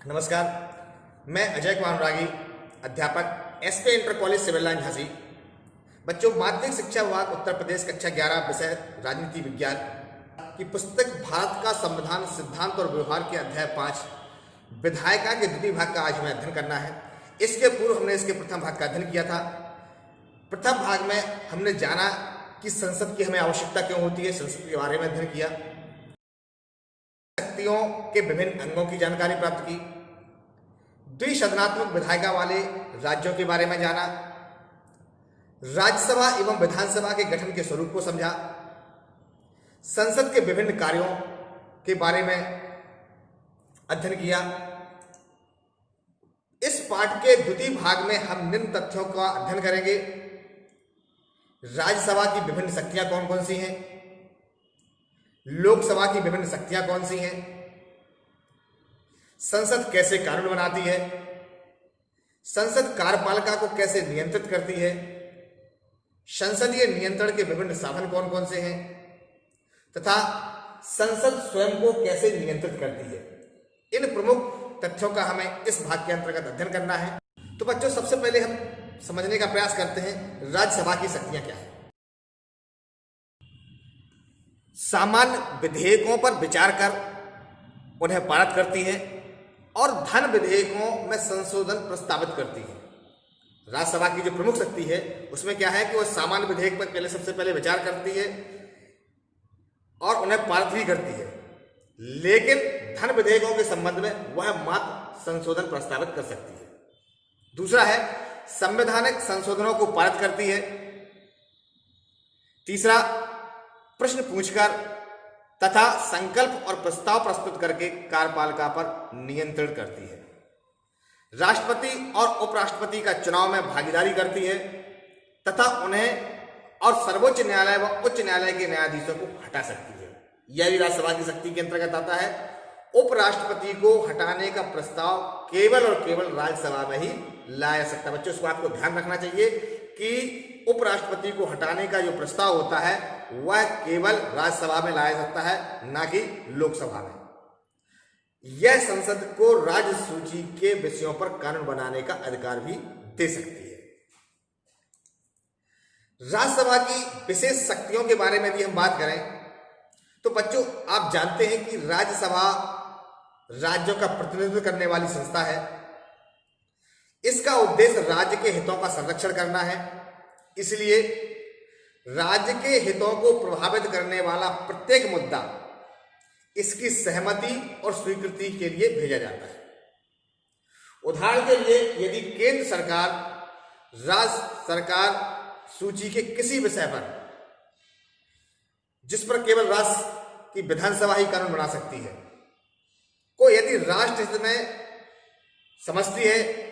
नमस्कार, मैं अजय कुमार अनुरागी, अध्यापक SP inter college civil line Jhansi. बच्चों, माध्यमिक शिक्षा विभाग उत्तर प्रदेश कक्षा 11 विषय राजनीति विज्ञान की पुस्तक भारत का संविधान सिद्धांत और व्यवहार के अध्याय 5 विधायिका के द्वितीय भाग का आज हमें अध्ययन करना है। इसके पूर्व हमने इसके प्रथम भाग का अध्ययन किया था। प्रथम भाग में हमने जाना कि संसद की हमें आवश्यकता क्यों होती है, संसद के बारे में अध्ययन किया, शक्तियों के विभिन्न अंगों की जानकारी प्राप्त की, द्विसदनात्मक विधायिका वाले राज्यों के बारे में जाना, राज्यसभा एवं विधानसभा के गठन के स्वरूप को समझा, संसद के विभिन्न कार्यों के बारे में अध्ययन किया। इस पाठ के द्वितीय भाग में हम निम्न तथ्यों का अध्ययन करेंगे। राज्यसभा की विभिन्न शक्तियां कौन कौन सी हैं, लोकसभा की विभिन्न शक्तियां कौन सी हैं, संसद कैसे कानून बनाती है, संसद कार्यपालिका को कैसे नियंत्रित करती है, संसदीय नियंत्रण के विभिन्न साधन कौन कौन से हैं तथा संसद स्वयं को कैसे नियंत्रित करती है। इन प्रमुख तथ्यों का हमें इस भाग के अंतर्गत अध्ययन करना है। तो बच्चों, सबसे पहले हम समझने का प्रयास करते हैं राज्यसभा की शक्तियां क्या है। सामान्य विधेयकों पर विचार कर उन्हें पारित करती है और धन विधेयकों में संशोधन प्रस्तावित करती है। राज्यसभा की जो प्रमुख शक्ति है उसमें क्या है कि वह सामान्य विधेयक पर सबसे पहले विचार करती है और उन्हें पारित भी करती है, लेकिन धन विधेयकों के संबंध में वह मात्र संशोधन प्रस्तावित कर सकती है। दूसरा है संवैधानिक संशोधनों को पारित करती है। तीसरा, प्रश्न पूछकर तथा संकल्प और प्रस्ताव प्रस्तुत करके कार्यपालिका पर नियंत्रण करती है। राष्ट्रपति और उपराष्ट्रपति का चुनाव में भागीदारी करती है तथा उन्हें और सर्वोच्च न्यायालय व उच्च न्यायालय के न्यायाधीशों को हटा सकती है। यह भी राज्यसभा की शक्ति के अंतर्गत आता है। उपराष्ट्रपति को हटाने का प्रस्ताव केवल और केवल राज्यसभा में ही लाया जा सकता है। बच्चों, इस बात को ध्यान रखना चाहिए कि उपराष्ट्रपति को हटाने का जो प्रस्ताव होता है वह केवल राज्यसभा में लाया जाता है, ना कि लोकसभा में। यह संसद को राज्य सूची के विषयों पर कानून बनाने का अधिकार भी दे सकती है। राज्यसभा की विशेष शक्तियों के बारे में भी हम बात करें तो बच्चों, आप जानते हैं कि राज्यसभा राज्यों का प्रतिनिधित्व करने वाली संस्था है। इसका उद्देश्य राज्य के हितों का संरक्षण करना है। इसलिए राज्य के हितों को प्रभावित करने वाला प्रत्येक मुद्दा इसकी सहमति और स्वीकृति के लिए भेजा जाता है। उदाहरण के लिए, यदि केंद्र सरकार राज्य सरकार सूची के किसी विषय पर, जिस पर केवल राज्य की विधानसभा ही कानून बना सकती है, को यदि राष्ट्र हित में समझती है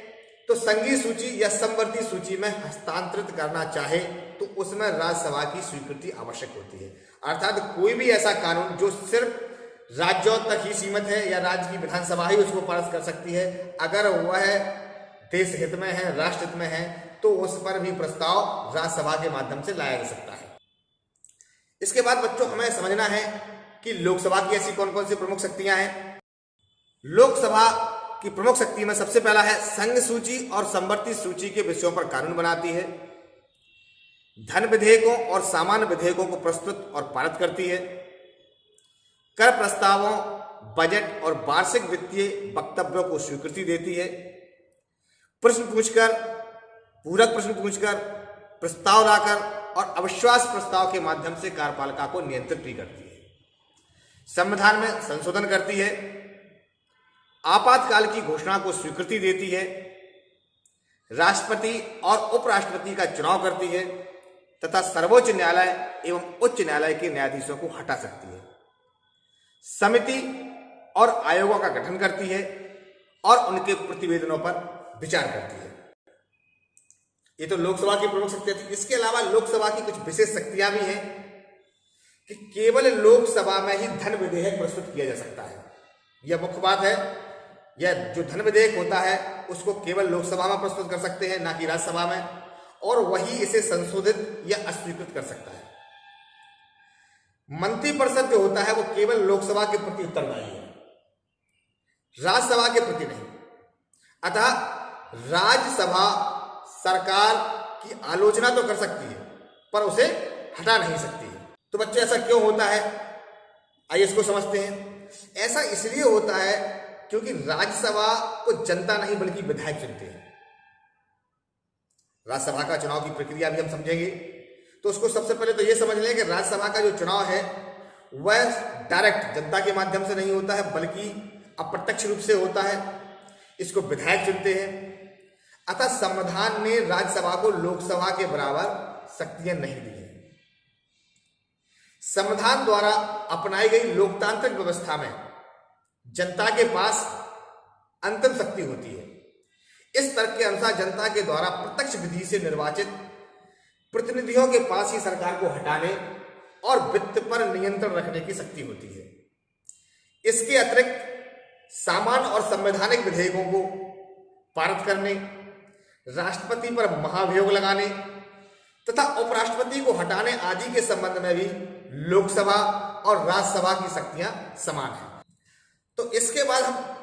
तो संघीय सूची या समवर्ती सूची में हस्तांतरित करना चाहे तो उसमें राज्यसभा की स्वीकृति आवश्यक होती है। अर्थात कोई भी ऐसा कानून जो सिर्फ राज्यों तक ही सीमित है या राज्य की विधानसभा ही उसको पारित कर सकती है, अगर वह देश हित में है, राष्ट्र हित में है, तो उस पर भी प्रस्ताव राज्यसभा के माध्यम से लाया जा सकता है। इसके बाद बच्चों, हमें समझना है कि लोकसभा की ऐसी कौन कौन सी प्रमुख शक्तियां हैं। लोकसभा की प्रमुख शक्ति में सबसे पहला है संघ सूची और समवर्ती सूची के विषयों पर कानून बनाती है, धन विधेयकों और सामान्य विधेयकों को प्रस्तुत और पारित करती है, कर प्रस्तावों, बजट और वार्षिक वित्तीय वक्तव्यों को स्वीकृति देती है, प्रश्न पूछकर, पूरक प्रश्न पूछकर, प्रस्ताव लाकर और अविश्वास प्रस्ताव के माध्यम से कार्यपालिका को नियंत्रित भी करती है, संविधान में संशोधन करती है, आपातकाल की घोषणा को स्वीकृति देती है, राष्ट्रपति और उपराष्ट्रपति का चुनाव करती है तथा सर्वोच्च न्यायालय एवं उच्च न्यायालय के न्यायाधीशों को हटा सकती है, समिति और आयोगों का गठन करती है और उनके प्रतिवेदनों पर विचार करती है। ये तो लोकसभा की प्रमुख शक्तियां थी। इसके अलावा लोकसभा की कुछ विशेष शक्तियां भी हैं कि केवल लोकसभा में ही धन विधेयक प्रस्तुत किया जा सकता है। यह मुख्य बात है। यह जो धन विधेयक होता है उसको केवल लोकसभा में प्रस्तुत कर सकते हैं, ना कि राज्यसभा में, और वही इसे संशोधित या अस्वीकृत कर सकता है। मंत्रिपरिषद जो होता है वो केवल लोकसभा के प्रति उत्तरदायी है। राज्यसभा के प्रति नहीं। अतः राज्यसभा सरकार की आलोचना तो कर सकती है पर उसे हटा नहीं सकती है। तो बच्चों ऐसा क्यों होता है, आइए इसको समझते हैं। ऐसा इसलिए होता है क्योंकि राज्यसभा को जनता नहीं बल्कि विधायक चुनते हैं। राज्यसभा का चुनाव की प्रक्रिया भी हम समझेंगे, तो उसको सबसे पहले तो यह समझ लें कि राज्यसभा का जो चुनाव है वह डायरेक्ट जनता के माध्यम से नहीं होता है बल्कि अप्रत्यक्ष रूप से होता है। इसको विधायक चुनते हैं। अतः संविधान ने राज्यसभा को लोकसभा के बराबर शक्तियां नहीं दी हैं। संविधान द्वारा अपनाई गई लोकतांत्रिक व्यवस्था में जनता के पास अंतिम शक्ति होती है। इस तर्क के अनुसार जनता के द्वारा प्रत्यक्ष विधि से निर्वाचित प्रतिनिधियों के पास ही सरकार को हटाने और वित्त पर नियंत्रण रखने की शक्ति होती है। इसके अतिरिक्त सामान्य और संवैधानिक विधेयकों को पारित करने, राष्ट्रपति पर महाभियोग लगाने तथा उपराष्ट्रपति को हटाने आदि के संबंध में भी लोकसभा और राज्यसभा की शक्तियां समान हैं। तो इसके बाद हम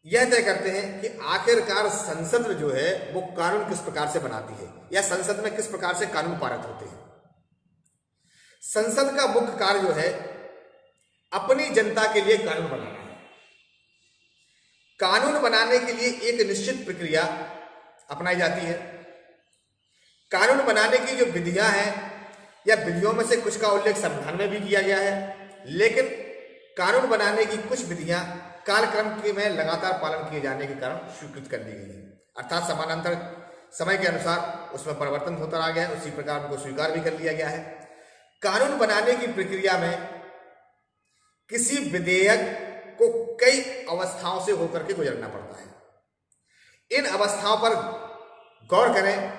यह तय करते हैं कि आखिरकार संसद जो है वो कानून किस प्रकार से बनाती है या संसद में किस प्रकार से कानून पारित होते हैं। संसद का मुख्य कार्य जो है अपनी जनता के लिए कानून बनाना है। कानून बनाने के लिए एक निश्चित प्रक्रिया अपनाई जाती है। कानून बनाने की जो विधियां हैं या विधियों में से कुछ का उल्लेख संविधान में भी किया गया है, लेकिन कानून बनाने की कुछ विधियां कालक्रम के में लगातार पालन किए जाने के कारण स्वीकृत कर दी गई है। अर्थात समानांतर समय के अनुसार उसमें परिवर्तन होता रहा गया है, उसी प्रकार उनको स्वीकार भी कर लिया गया है। कानून बनाने की प्रक्रिया में किसी विधेयक को कई अवस्थाओं से होकर के गुजरना पड़ता है। इन अवस्थाओं पर गौर करें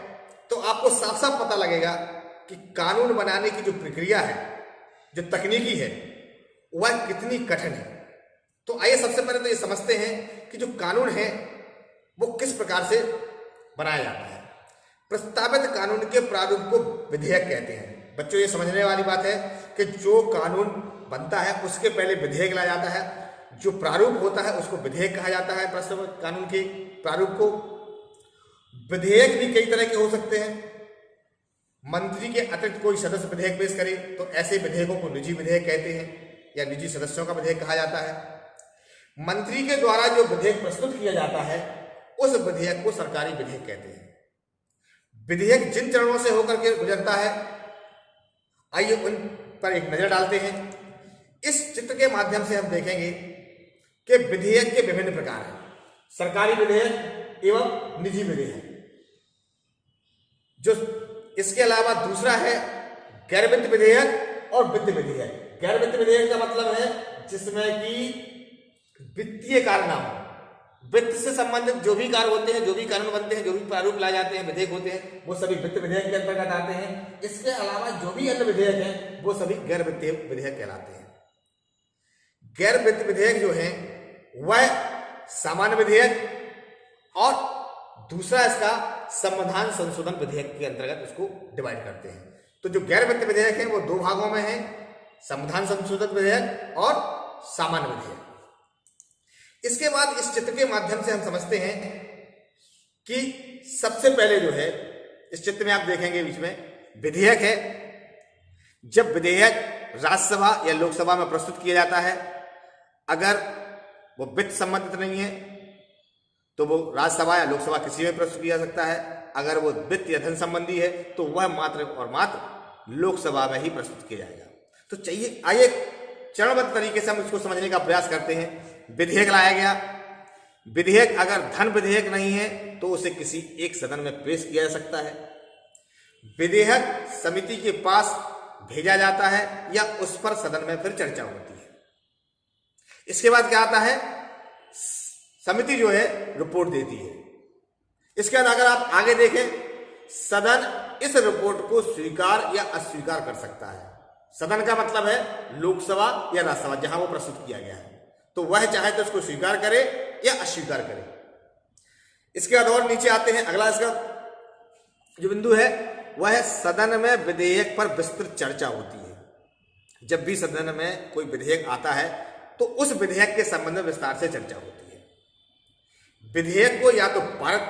तो आपको साफ साफ पता लगेगा कि कानून बनाने की जो प्रक्रिया है, जो तकनीकी है, वह कितनी कठिन है। तो आइए सबसे पहले तो ये समझते हैं कि जो कानून है वो किस प्रकार से बनाया जाता है। प्रस्तावित कानून के प्रारूप को विधेयक कहते हैं। बच्चों ये समझने वाली बात है कि जो कानून बनता है उसके पहले विधेयक लाया जाता है। जो प्रारूप होता है उसको विधेयक कहा जाता है। प्रस्तावित कानून के प्रारूप को विधेयक भी कई तरह के हो सकते हैं। मंत्री के अतिरिक्त कोई सदस्य विधेयक पेश करे तो ऐसे विधेयकों को निजी विधेयक कहते हैं या निजी सदस्यों का विधेयक कहा जाता है। मंत्री के द्वारा जो विधेयक प्रस्तुत किया जाता है उस विधेयक को सरकारी विधेयक कहते हैं। विधेयक जिन चरणों से होकर के गुजरता है, आइए उन पर एक नजर डालते हैं। इस चित्र के माध्यम से हम देखेंगे कि विधेयक के विभिन्न प्रकार हैं, सरकारी विधेयक एवं निजी विधेयक। जो इसके अलावा दूसरा है गैर वित्त विधेयक और वित्त विधेयक। गैर वित्त विधेयक का मतलब है जिसमें कि वित्तीय कार्य ना हो। वित्त से संबंधित जो भी कार्य होते हैं, जो भी कानून बनते हैं, जो भी प्रारूप लाए जाते हैं, विधेयक होते हैं, वो सभी वित्त विधेयक के अंतर्गत आते हैं। इसके अलावा जो भी अन्य विधेयक हैं वो सभी गैर वित्तीय विधेयक कहलाते हैं। गैर वित्त विधेयक जो है वह सामान्य विधेयक और दूसरा इसका संविधान संशोधन विधेयक के अंतर्गत इसको डिवाइड करते हैं। तो जो गैर वित्त विधेयक है वो दो भागों में है, संविधान संशोधन विधेयक और सामान्य विधेयक। इसके बाद इस चित्र के माध्यम से हम समझते हैं कि सबसे पहले जो है इस चित्र में आप देखेंगे बीच में विधेयक है। जब विधेयक राज्यसभा या लोकसभा में प्रस्तुत किया जाता है, अगर वो वित्त संबंधित नहीं है तो वो राज्यसभा या लोकसभा किसी में प्रस्तुत किया जा सकता है। अगर वो वित्त या धन संबंधी है तो वह मात्र और मात्र लोकसभा में ही प्रस्तुत किया जाएगा। तो चाहिए आइए चरणबद्ध तरीके से हम इसको समझने का प्रयास करते हैं। विधेयक लाया गया। विधेयक अगर धन विधेयक नहीं है तो उसे किसी एक सदन में पेश किया जा सकता है। विधेयक समिति के पास भेजा जाता है या उस पर सदन में फिर चर्चा होती है। इसके बाद क्या आता है, समिति जो है रिपोर्ट देती है। इसके बाद अगर आप आगे देखें, सदन इस रिपोर्ट को स्वीकार या अस्वीकार कर सकता है। सदन का मतलब है लोकसभा या राज्यसभा जहां वो प्रस्तुत किया गया है, तो वह चाहे तो उसको स्वीकार करे या अस्वीकार करे। इसके बाद और नीचे आते हैं, अगला इसका जो बिंदु है वह है सदन में विधेयक पर विस्तृत चर्चा होती है। जब भी सदन में कोई विधेयक आता है तो उस विधेयक के संबंध में विस्तार से चर्चा होती है। विधेयक को या तो पारित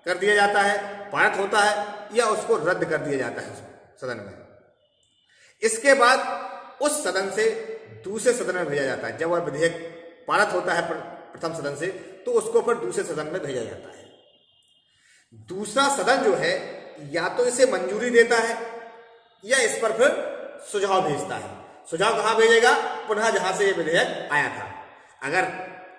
कर दिया जाता है, पारित होता है, या उसको रद्द कर दिया जाता है सदन में। इसके बाद उस सदन से दूसरे सदन में भेजा जाता है। जब वह विधेयक पारित होता है प्रथम सदन से, तो उसको फिर दूसरे सदन में भेजा जाता है। दूसरा सदन जो है या तो इसे मंजूरी देता है या इस पर फिर सुझाव भेजता है। सुझाव कहां भेजेगा? पुनः जहां से यह विधेयक आया था। अगर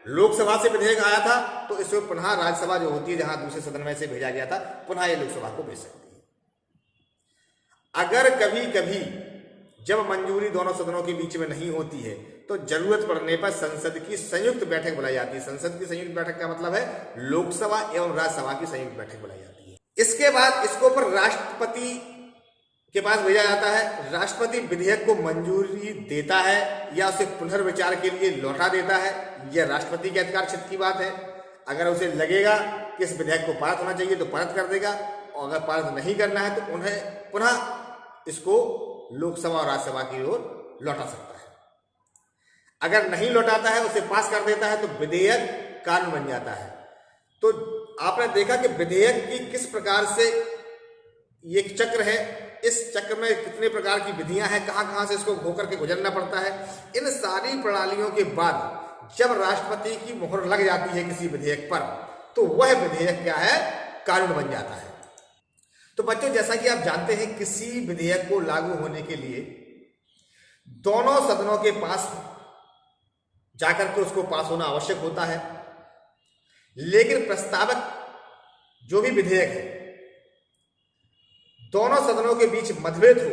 लोकसभा से विधेयक आया था तो इसमें पुनः राज्यसभा जो होती है, जहां दूसरे सदन में से भेजा गया था, पुनः ये लोकसभा को भेज सकती है। अगर कभी कभी जब मंजूरी दोनों सदनों के बीच में नहीं होती है तो जरूरत पड़ने पर संसद की संयुक्त बैठक बुलाई जाती है। संसद की संयुक्त बैठक का मतलब है लोकसभा एवं राज्यसभा की संयुक्त बैठक बुलाई जाती है। इसके बाद इसको पर राष्ट्रपति के पास भेजा जाता है। राष्ट्रपति विधेयक को मंजूरी देता है या उसे पुनर्विचार के लिए लौटा देता है। यह राष्ट्रपति के अधिकार क्षेत्र की बात है। अगर उसे लगेगा कि इस विधेयक को पारित होना चाहिए तो पारित कर देगा, और अगर पारित नहीं करना है तो उन्हें पुनः इसको लोकसभा और राज्यसभा की ओर लौटा सकता है। अगर नहीं लौटाता है, उसे पास कर देता है, तो विधेयक कानून बन जाता है। तो आपने देखा कि विधेयक की किस प्रकार से ये चक्र है, इस चक्र में कितने प्रकार की विधियां हैं, कहां कहां से इसको होकर के गुजरना पड़ता है। इन सारी प्रणालियों के बाद जब राष्ट्रपति की मोहर लग जाती है किसी विधेयक पर, तो वह विधेयक क्या है? कानून बन जाता है। तो बच्चों, जैसा कि आप जानते हैं, किसी विधेयक को लागू होने के लिए दोनों सदनों के पास जाकर के उसको पास होना आवश्यक होता है। लेकिन प्रस्तावक जो भी विधेयक है, दोनों सदनों के बीच मतभेद हो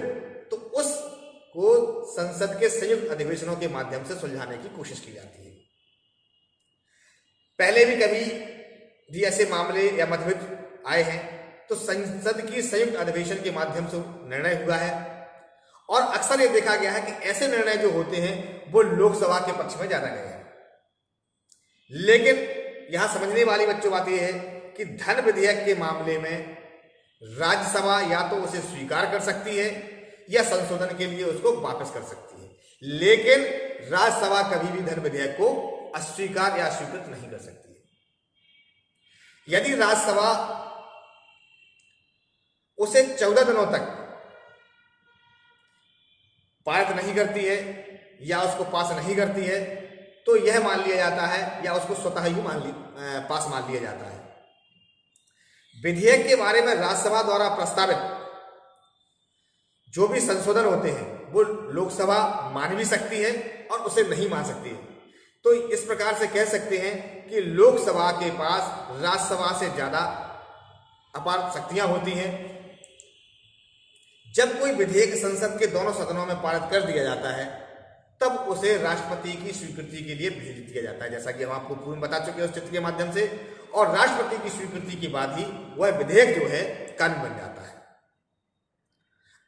तो उसको संसद के संयुक्त अधिवेशनों के माध्यम से सुलझाने की कोशिश की जाती है। पहले भी कभी भी ऐसे मामले या मतभेद आए हैं तो संसद की संयुक्त अधिवेशन के माध्यम से निर्णय हुआ है, और अक्सर ये देखा गया है कि ऐसे निर्णय जो होते हैं वो लोकसभा के पक्ष में ज्यादा गए हैं। लेकिन यहां समझने वाली बच्चों बात यह है कि धन विधेयक के मामले में राज्यसभा या तो उसे स्वीकार कर सकती है या संशोधन के लिए उसको वापस कर सकती है। लेकिन राज्यसभा कभी भी धन विधेयक को अस्वीकार या स्वीकृत नहीं कर सकती है। यदि राज्यसभा उसे 14 दिनों तक पारित नहीं करती है या उसको पास नहीं करती है, तो यह मान लिया जाता है या उसको स्वतः ही पास मान लिया जाता है। विधेयक के बारे में राज्यसभा द्वारा प्रस्तावित जो भी संशोधन होते हैं वो लोकसभा मान भी सकती है और उसे नहीं मान सकती है। तो इस प्रकार से कह सकते हैं कि लोकसभा के पास राज्यसभा से ज्यादा अपार शक्तियां होती हैं। जब कोई विधेयक संसद के दोनों सदनों में पारित कर दिया जाता है तब उसे राष्ट्रपति की स्वीकृति के लिए भेज दिया जाता है, जैसा कि हम आपको पूर्व में बता चुके हैं उस चित्र के माध्यम से। और राष्ट्रपति की स्वीकृति के बाद ही वह विधेयक जो है कानून बन जाता है।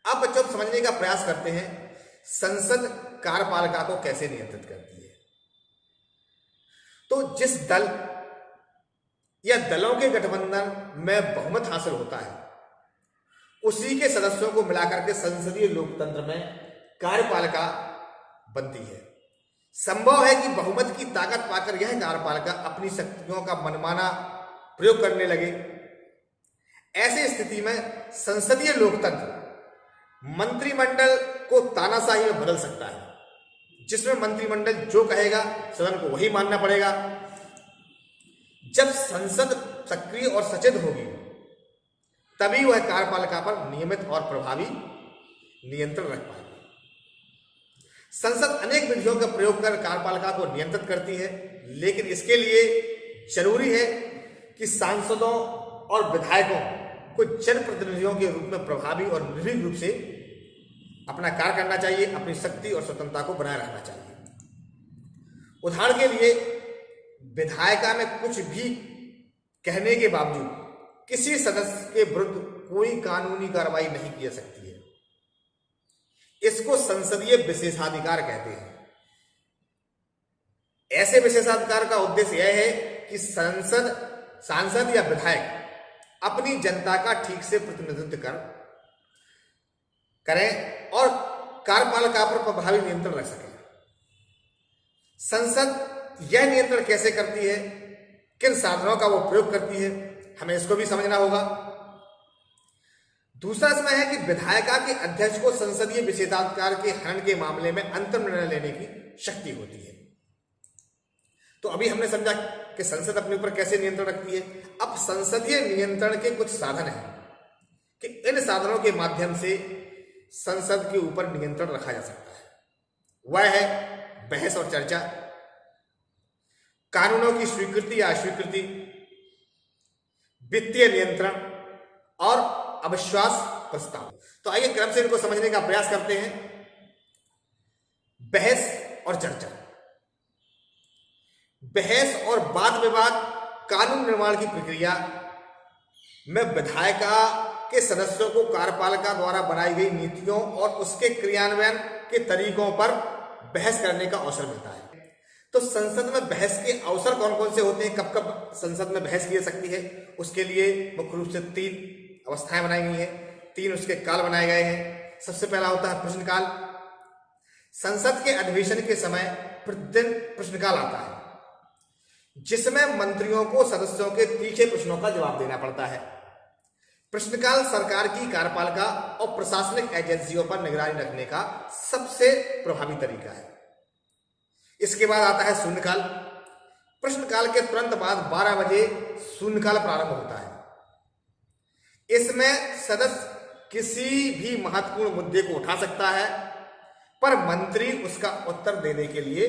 अब बच्चों समझने का प्रयास करते हैं संसद कार्यपालिका को कैसे नियंत्रित करती है। तो जिस दल या दलों के गठबंधन में बहुमत हासिल होता है उसी के सदस्यों को मिलाकर के संसदीय लोकतंत्र में कार्यपालिका बनती है। संभव है कि बहुमत की ताकत पाकर यह कार्यपालिका अपनी शक्तियों का मनमाना प्रयोग करने लगे। ऐसी स्थिति में संसदीय लोकतंत्र मंत्रिमंडल को तानाशाही में बदल सकता है, जिसमें मंत्रिमंडल जो कहेगा सदन को वही मानना पड़ेगा। जब संसद सक्रिय और सचेत होगी तभी वह कार्यपालिका पर नियमित और प्रभावी नियंत्रण रख पाएगी। संसद अनेक विधियों का प्रयोग कर कार्यपालिका को नियंत्रित करती है, लेकिन इसके लिए जरूरी है कि सांसदों और विधायकों को जनप्रतिनिधियों के रूप में प्रभावी और निर्भीक रूप से अपना कार्य करना चाहिए, अपनी शक्ति और स्वतंत्रता को बनाए रखना चाहिए। उदाहरण के लिए विधायिका में कुछ भी कहने के बावजूद किसी सदस्य के विरुद्ध कोई कानूनी कार्रवाई नहीं की जा सकती है। इसको संसदीय विशेषाधिकार कहते हैं। ऐसे विशेषाधिकार का उद्देश्य यह है कि सांसद या विधायक अपनी जनता का ठीक से प्रतिनिधित्व करें और कार्यपालिका पर प्रभावी नियंत्रण रख सकें। संसद यह नियंत्रण कैसे करती है, किन साधनों का वो प्रयोग करती है, हमें इसको भी समझना होगा। दूसरा इसमें है कि विधायिका के अध्यक्ष को संसदीय विशेषाधिकार के हनन के मामले में अंतिम निर्णय लेने की शक्ति होती है। तो अभी हमने समझा कि संसद अपने ऊपर कैसे नियंत्रण रखती है। अब संसदीय नियंत्रण के कुछ साधन हैं कि इन साधनों के माध्यम से संसद के ऊपर नियंत्रण रखा जा सकता है। वह है बहस और चर्चा, कानूनों की स्वीकृति या अस्वीकृति, वित्तीय नियंत्रण और अविश्वास प्रस्ताव। तो आइए क्रम से इनको समझने का प्रयास करते हैं। बहस और चर्चा। बहस और वाद विवाद कानून निर्माण की प्रक्रिया में विधायिका के सदस्यों को कार्यपालिका द्वारा बनाई गई नीतियों और उसके क्रियान्वयन के तरीकों पर बहस करने का अवसर मिलता है। तो संसद में बहस के अवसर कौन कौन से होते हैं, कब कब संसद में बहस की जा सकती है, उसके लिए मुख्य रूप से 3 अवस्थाएं बनाई गई हैं, 3 उसके काल बनाए गए हैं। सबसे पहला होता है प्रश्नकाल। संसद के अधिवेशन के समय प्रतिदिन प्रश्नकाल आता है, जिसमें मंत्रियों को सदस्यों के तीखे प्रश्नों का जवाब देना पड़ता है। प्रश्नकाल सरकार की कार्यपालिका और प्रशासनिक एजेंसियों पर निगरानी रखने का सबसे प्रभावी तरीका है। इसके बाद आता है शून्यकाल। प्रश्नकाल के तुरंत बाद 12 बजे शून्यकाल प्रारंभ होता है। इसमें सदस्य किसी भी महत्वपूर्ण मुद्दे को उठा सकता है, पर मंत्री उसका उत्तर देने के लिए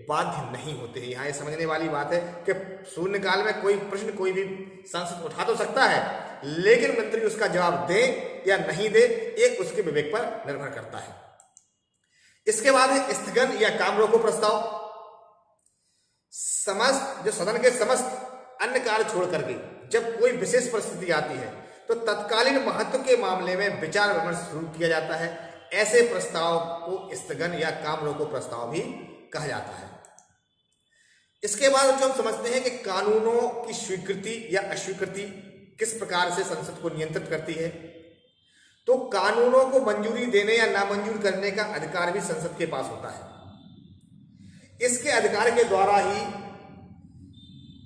बाध्य नहीं होते हैं। यहां ये समझने वाली बात है कि शून्यकाल में कोई प्रश्न कोई भी सांसद उठा तो सकता है, लेकिन मंत्री उसका जवाब दे या नहीं दे, एक उसके विवेक पर निर्भर करता है। इसके बाद है स्थगन या काम रोको प्रस्ताव। जो सदन के समस्त अन्य कार्य छोड़ करके जब कोई विशेष परिस्थिति आती है तो तत्कालीन महत्व के मामले में विचार विमर्श शुरू किया जाता है। ऐसे प्रस्ताव को स्थगन या काम रोको प्रस्ताव भी कहा जाता है। इसके बाद जो हम समझते हैं कि कानूनों की स्वीकृति या अस्वीकृति किस प्रकार से संसद को नियंत्रित करती है। तो कानूनों को मंजूरी देने या नामंजूर करने का अधिकार भी संसद के पास होता है। इसके अधिकार के द्वारा ही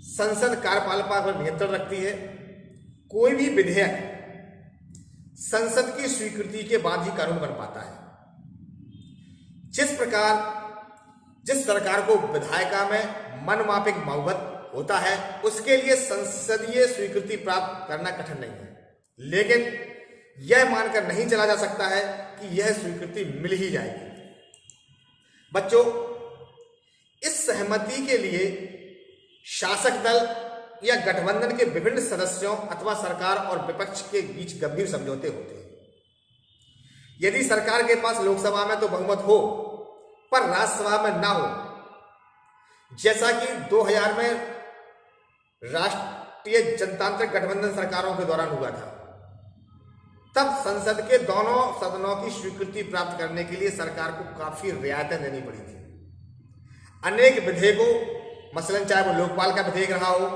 संसद कार्यपालिका पर नियंत्रण रखती है। कोई भी विधेयक संसद की स्वीकृति के बाद ही कानून बन पाता है। जिस सरकार को विधायिका में मनमाफिक बहुमत होता है, उसके लिए संसदीय स्वीकृति प्राप्त करना कठिन नहीं है, लेकिन यह मानकर नहीं चला जा सकता है कि यह स्वीकृति मिल ही जाएगी। बच्चों, इस सहमति के लिए शासक दल या गठबंधन के विभिन्न सदस्यों अथवा सरकार और विपक्ष के बीच गंभीर समझौते होते हैं। यदि सरकार के पास लोकसभा में तो बहुमत हो, पर राज्यसभा में ना हो, जैसा कि 2000 में राष्ट्रीय जनतांत्रिक गठबंधन सरकारों के दौरान हुआ था, तब संसद के दोनों सदनों की स्वीकृति प्राप्त करने के लिए सरकार को काफी रियायतें देनी पड़ी थी। अनेक विधेयकों, मसलन चाहे वो लोकपाल का विधेयक रहा हो,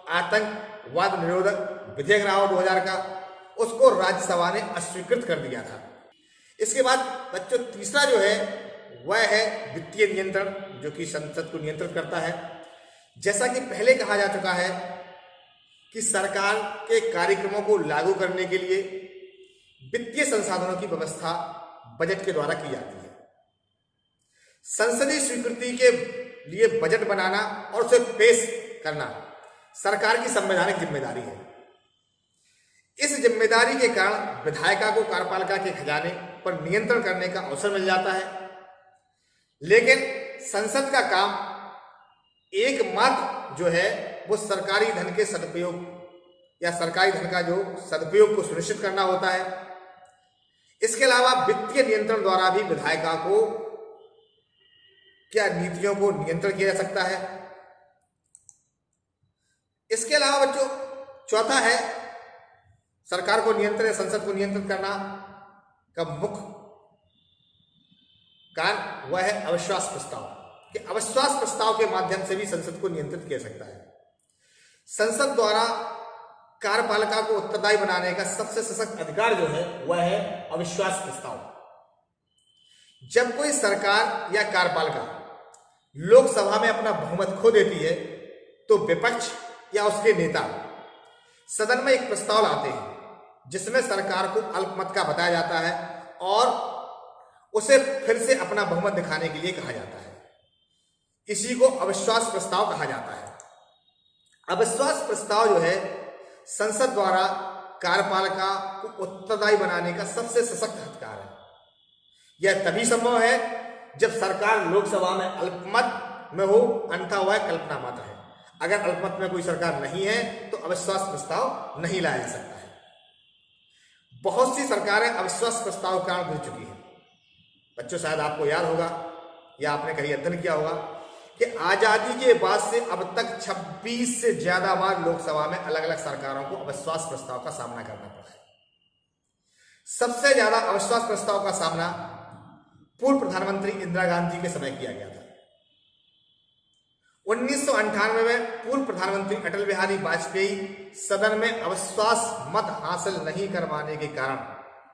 आतंकवाद निरोधक विधेयक रहा हो 2000 का, उसको राज्यसभा ने अस्वीकृत कर दिया था। इसके बाद बच्चों तीसरा जो है वह है वित्तीय नियंत्रण, जो कि संसद को नियंत्रित करता है। जैसा कि पहले कहा जा चुका है कि सरकार के कार्यक्रमों को लागू करने के लिए वित्तीय संसाधनों की व्यवस्था बजट के द्वारा की जाती है। संसदीय स्वीकृति के लिए बजट बनाना और उसे पेश करना सरकार की संवैधानिक जिम्मेदारी है। इस जिम्मेदारी के कारण विधायिका को कार्यपालिका के खजाने पर नियंत्रण करने का अवसर मिल जाता है, लेकिन संसद का काम एकमात्र जो है वो सरकारी धन के सदुपयोग या सरकारी धन का जो सदुपयोग को सुनिश्चित करना होता है। इसके अलावा वित्तीय नियंत्रण द्वारा भी विधायिका को क्या नीतियों को नियंत्रण किया जा सकता है। इसके अलावा बच्चों चौथा है सरकार को नियंत्रण, संसद को नियंत्रित करना का मुख्य कारण वह है अविश्वास प्रस्ताव। कि अविश्वास प्रस्ताव के माध्यम से भी संसद को नियंत्रित किया सकता है। संसद द्वारा कार्यपालिका को उत्तरदायी बनाने का सबसे सशक्त अधिकार जो है वह है अविश्वास प्रस्ताव। जब कोई सरकार या कार्यपालिका लोकसभा में अपना बहुमत खो देती है तो विपक्ष या उसके नेता सदन में एक प्रस्ताव लाते हैं जिसमें सरकार को अल्पमत का बताया जाता है और उसे फिर से अपना बहुमत दिखाने के लिए कहा जाता है। इसी को अविश्वास प्रस्ताव कहा जाता है। अविश्वास प्रस्ताव जो है संसद द्वारा कार्यपालिका को उत्तरदायी बनाने का सबसे सशक्त हथियार है। यह तभी संभव है जब सरकार लोकसभा में अल्पमत में हो, अन्यथा वह कल्पना मात्र है। अगर अल्पमत में कोई सरकार नहीं है तो अविश्वास प्रस्ताव नहीं लाया जा सकता है। बहुत सी सरकारें अविश्वास प्रस्ताव के कारण गिर चुकी हैं। बच्चों, शायद आपको याद होगा या आपने कहीं अध्ययन किया होगा कि आजादी के बाद से अब तक 26 से ज्यादा बार लोकसभा में अलग अलग सरकारों को अविश्वास प्रस्ताव का सामना करना पड़ा है। सबसे ज्यादा अविश्वास प्रस्ताव का सामना पूर्व प्रधानमंत्री इंदिरा गांधी के समय किया गया था। 1998 में पूर्व प्रधानमंत्री अटल बिहारी वाजपेयी सदन में अविश्वास मत हासिल नहीं करवाने के कारण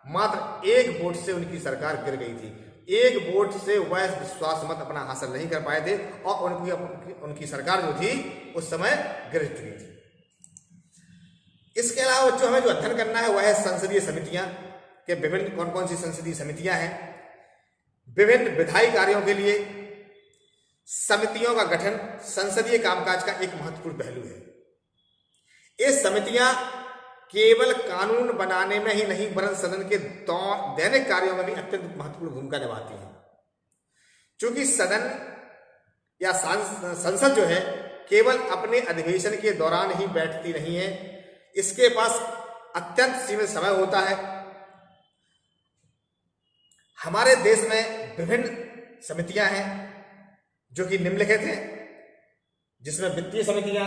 मात्र एक वोट से उनकी सरकार गिर गई थी। एक वोट से वह विश्वास मत अपना हासिल नहीं कर पाए थे और उनकी सरकार जो थी उस समय गिर चुकी थी। इसके अलावा बच्चों हमें जो अध्ययन करना है वह है संसदीय समितियां के विभिन्न कौन कौन सी संसदीय समितियां हैं। विभिन्न विधायी कार्यों के लिए समितियों का गठन संसदीय कामकाज का एक महत्वपूर्ण पहलू है। ये समितियां केवल कानून बनाने में ही नहीं वरन सदन के दैनिक कार्यों में भी अत्यंत महत्वपूर्ण भूमिका निभाती हैं। क्योंकि सदन या संसद जो है केवल अपने अधिवेशन के दौरान ही बैठती नहीं है, इसके पास अत्यंत सीमित समय होता है। हमारे देश में विभिन्न समितियां हैं जो कि निम्नलिखित हैं, जिसमें वित्तीय समितियां,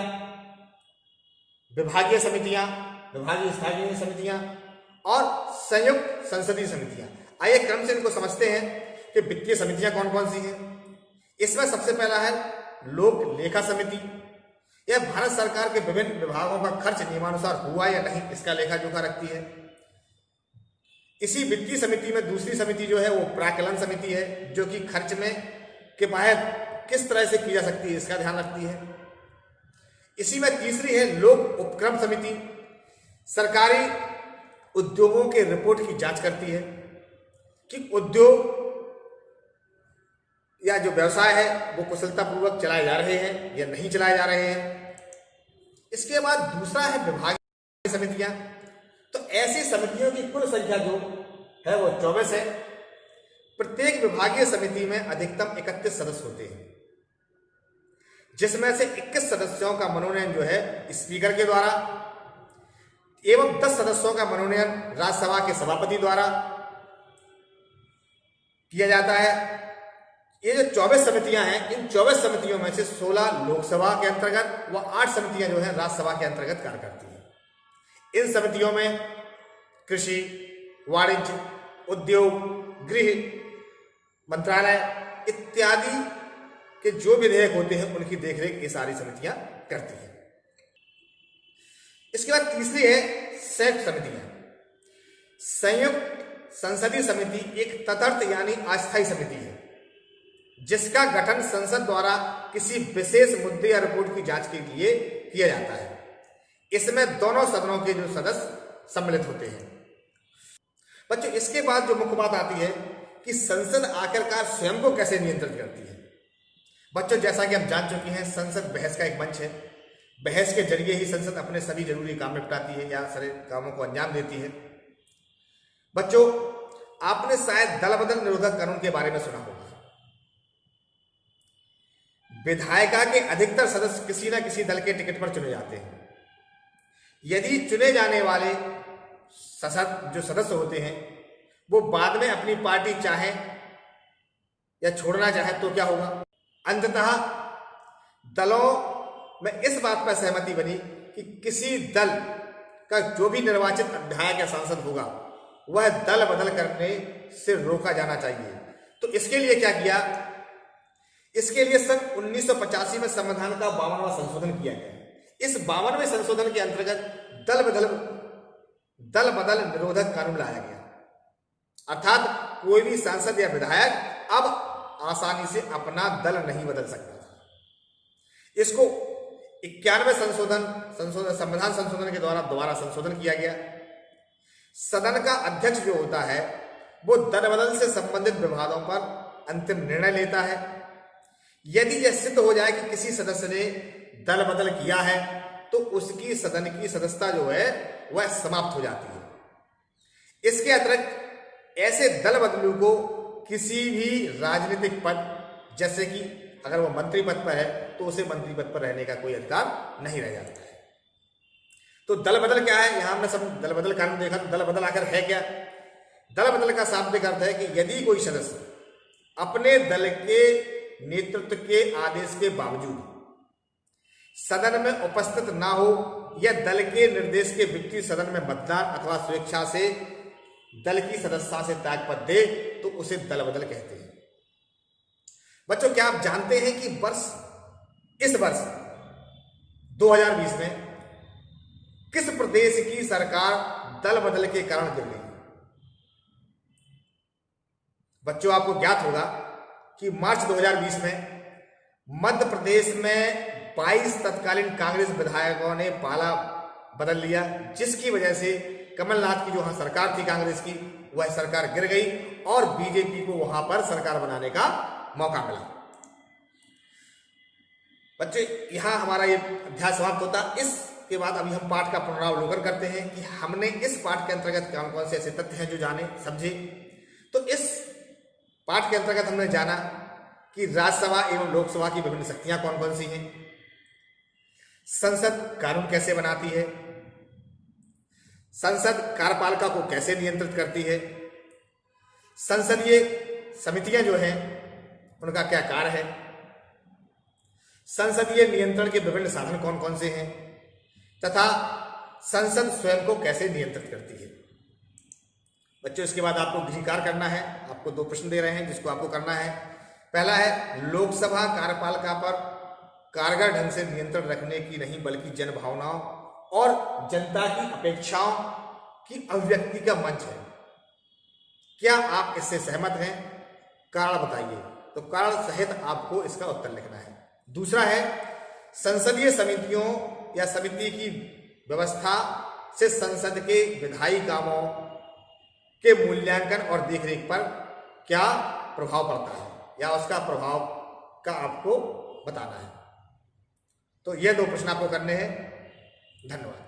विभागीय समितियां, विभागीय स्थायी समितियां और संयुक्त संसदीय समितियां। आइए क्रम से इनको समझते हैं कि वित्तीय समितियां कौन कौन सी हैं। इसमें सबसे पहला है लोक लेखा समिति। यह भारत सरकार के विभिन्न विभागों का खर्च नियमानुसार हुआ या नहीं इसका लेखा जोखा रखती है। इसी वित्तीय समिति में दूसरी समिति जो है वो प्राक्कलन समिति है, जो कि खर्च में किफायत किस तरह से की जा सकती है इसका ध्यान रखती है। इसी में तीसरी है लोक उपक्रम समिति। सरकारी उद्योगों के रिपोर्ट की जांच करती है कि उद्योग या जो व्यवसाय है वो कुशलतापूर्वक चलाए जा रहे हैं या नहीं चलाए जा रहे हैं। इसके बाद दूसरा है विभागीय समितियां। तो ऐसी समितियों की कुल संख्या जो है वो 24 है। प्रत्येक विभागीय समिति में अधिकतम 31 सदस्य होते हैं, जिसमें से 21 सदस्यों का मनोनयन जो है स्पीकर के द्वारा एवं 10 सदस्यों का मनोनयन राज्यसभा के सभापति द्वारा किया जाता है। ये जो 24 समितियां हैं, इन 24 समितियों में से 16 लोकसभा के अंतर्गत व 8 समितियां जो है राज्यसभा के अंतर्गत कार्य करती हैं। इन समितियों में कृषि, वाणिज्य, उद्योग, गृह मंत्रालय इत्यादि के जो विधेयक होते हैं उनकी देखरेख ये सारी समितियां करती हैं। इसके बाद तीसरी है संयुक्त समितियां। संयुक्त संसदीय समिति एक तटस्थ यानी अस्थायी समिति है, जिसका गठन संसद द्वारा किसी विशेष मुद्दे या रिपोर्ट की जांच के लिए किया जाता है। इसमें दोनों सदनों के जो सदस्य सम्मिलित होते हैं। बच्चों, इसके बाद जो मुख्य बात आती है कि संसद आखिरकार स्वयं को कैसे नियंत्रित करती है। बच्चों, जैसा कि हम जान चुके हैं, संसद बहस का एक मंच है। बहस के जरिए ही संसद अपने सभी जरूरी काम निपटाती है या सारे कामों को अंजाम देती है। बच्चों, आपने शायद दल बदल निरोधक कानून के बारे में सुना होगा। विधायिका के अधिकतर सदस्य किसी न किसी दल के टिकट पर चुने जाते हैं। यदि चुने जाने वाले जो सदस्य होते हैं वो बाद में अपनी पार्टी चाहे या छोड़ना चाहे तो क्या होगा। अंततः दलों में इस बात पर सहमति बनी कि किसी दल का जो भी निर्वाचित विधायक या सांसद होगा वह दल बदल करने से रोका जाना चाहिए। तो इसके लिए क्या किया, इसके लिए सन 1985 में संविधान का 52वां संशोधन किया गया। इस 52वें संशोधन के अंतर्गत दल बदल निरोधक कानून लाया गया। अर्थात कोई भी सांसद या विधायक अब आसानी से अपना दल नहीं बदल सकता था। इसको 91 संविधान संशोधन के द्वारा दोबारा संशोधन किया गया। सदन का अध्यक्ष जो होता है वो दल बदल से संबंधित विवादों पर अंतिम निर्णय लेता है। यदि यह सिद्ध हो जाए कि किसी सदस्य ने दल बदल किया है तो उसकी सदन की सदस्यता जो है वह समाप्त हो जाती है। इसके अतिरिक्त ऐसे दल बदलू को किसी भी राजनीतिक पद, जैसे कि अगर वो मंत्री पद पर है तो उसे मंत्री पद पर रहने का कोई अधिकार नहीं रह जाता है। तो दल बदल क्या है? यहां हमने सब दल बदल कानून देखा। तो दल बदल आखिर है क्या? दल बदल का शाब्दिक अर्थ है कि यदि कोई सदस्य अपने दल के नेतृत्व के आदेश के बावजूद सदन में उपस्थित ना हो या दल के निर्देश के विपरीत सदन में मतदान अथवा स्वेच्छा से दल की सदस्यता से त्यागपत्र दे तो उसे दल बदल कहते हैं। बच्चों, क्या आप जानते हैं कि इस वर्ष 2020 में किस प्रदेश की सरकार दल बदल के कारण गिर गई? बच्चों, आपको ज्ञात होगा कि मार्च 2020 में मध्य प्रदेश में 22 तत्कालीन कांग्रेस विधायकों ने पाला बदल लिया, जिसकी वजह से कमलनाथ की जो वहां सरकार थी कांग्रेस की, वह सरकार गिर गई और बीजेपी को वहां पर सरकार बनाने का मौका मिला। बच्चे, यहां हमारा ये अध्याय समाप्त होता। इसके बाद अभी हम पाठ का पुनरावलोकन करते हैं कि हमने इस पाठ के अंतर्गत कौन कौन से ऐसे तथ्य हैं जो जाने समझे। तो इस पाठ के अंतर्गत हमने जाना कि राज्यसभा एवं लोकसभा की विभिन्न शक्तियां कौन कौन सी हैं, संसद कानून कैसे बनाती है, संसद कार्यपालिका को कैसे नियंत्रित करती है, संसदीय समितियां जो हैं उनका क्या कार्य है, संसदीय नियंत्रण के विभिन्न साधन कौन कौन से हैं तथा संसद स्वयं को कैसे नियंत्रित करती है। बच्चों, इसके बाद आपको गृह कार्य करना है। आपको 2 प्रश्न दे रहे हैं जिसको आपको करना है। पहला है, लोकसभा कार्यपालिका पर कारगर ढंग से नियंत्रण रखने की नहीं बल्कि जन भावनाओं और जनता की अपेक्षाओं की अभिव्यक्ति का मंच है। क्या आप इससे सहमत हैं? कारण बताइए। तो कारण सहित आपको इसका उत्तर लिखना है। दूसरा है, संसदीय समितियों या समिति की व्यवस्था से संसद के विधायी कामों के मूल्यांकन और देखरेख पर क्या प्रभाव पड़ता है या उसका प्रभाव का आपको बताना है। तो ये 2 प्रश्न आपको करने हैं। धन्यवाद।